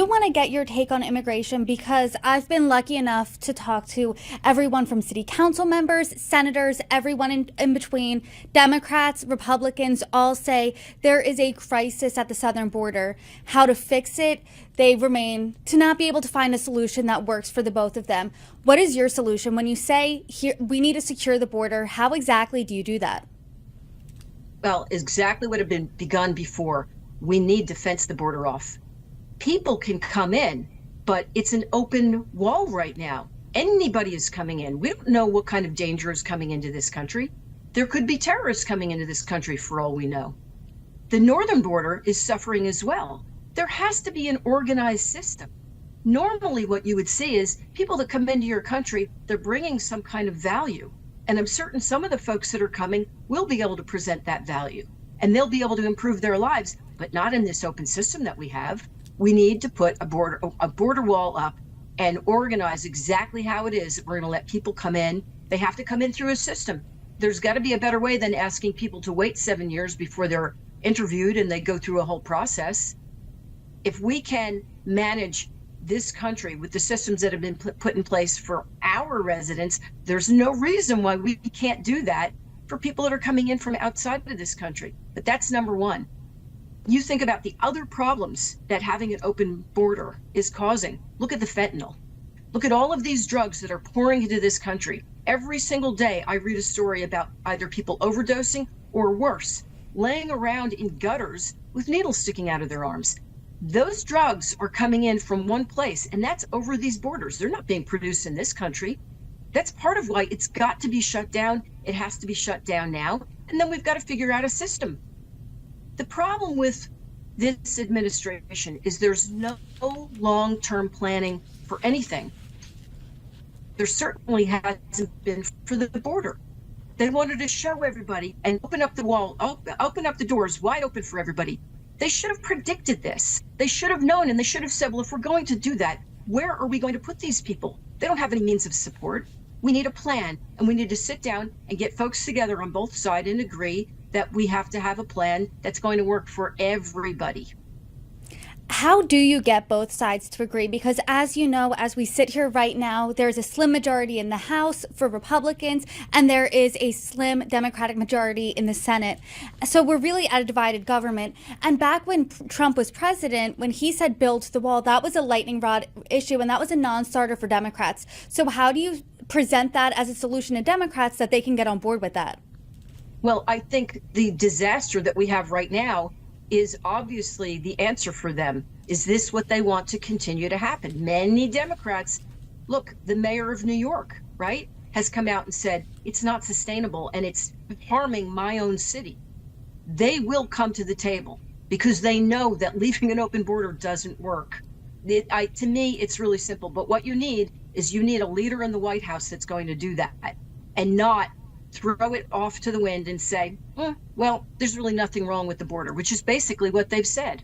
do want to get your take on immigration because I've been lucky enough to talk to everyone from city council members, senators, everyone in between. Democrats, Republicans all say there is a crisis at the southern border. How to fix it? They remain to not be able to find a solution that works for the both of them. What is your solution when you say here we need to secure the border? How exactly do you do that? Well, exactly what had been begun before. We need to fence the border off. People can come in, but it's an open wall right now. Anybody is coming in. We don't know what kind of danger is coming into this country. There could be terrorists coming into this country for all we know. The northern border is suffering as well. There has to be an organized system. Normally what you would see is people that come into your country, they're bringing some kind of value. And I'm certain some of the folks that are coming will be able to present that value and they'll be able to improve their lives, but not in this open system that we have. We need to put a border wall up and organize exactly how it is that we're going to let people come in. They have to come in through a system. There's got to be a better way than asking people to wait 7 years before they're interviewed and they go through a whole process. If we can manage this country with the systems that have been put in place for our residents, there's no reason why we can't do that for people that are coming in from outside of this country. But that's number one. You think about the other problems that having an open border is causing. Look at the fentanyl. Look at all of these drugs that are pouring into this country. Every single day I read a story about either people overdosing or worse, laying around in gutters with needles sticking out of their arms. Those drugs are coming in from one place, and that's over these borders. They're not being produced in this country. That's part of why it's got to be shut down. It has to be shut down now. And then we've got to figure out a system. The problem with this administration is there's no long-term planning for anything. There certainly hasn't been for the border. They wanted to show everybody and open up the wall, open up the doors wide open for everybody. They should have predicted this. They should have known, and they should have said, well, if we're going to do that, where are we going to put these people? They don't have any means of support. We need a plan, and we need to sit down and get folks together on both sides and agree that we have to have a plan that's going to work for everybody. How do you get both sides to agree? Because as you know, as we sit here right now, there's a slim majority in the House for Republicans, and there is a slim Democratic majority in the Senate. So we're really at a divided government. And back when Trump was president, when he said build the wall, that was a lightning rod issue, and that was a non-starter for Democrats. So how do you present that as a solution to Democrats that they can get on board with that? Well, I think the disaster that we have right now is obviously the answer for them. Is this what they want to continue to happen? Many Democrats, look, the mayor of New York, right, has come out and said it's not sustainable and it's harming my own city. They will come to the table because they know that leaving an open border doesn't work. To me, it's really simple. But what you need is you need a leader in the White House that's going to do that and not throw it off to the wind and say, well, there's really nothing wrong with the border, which is basically what they've said.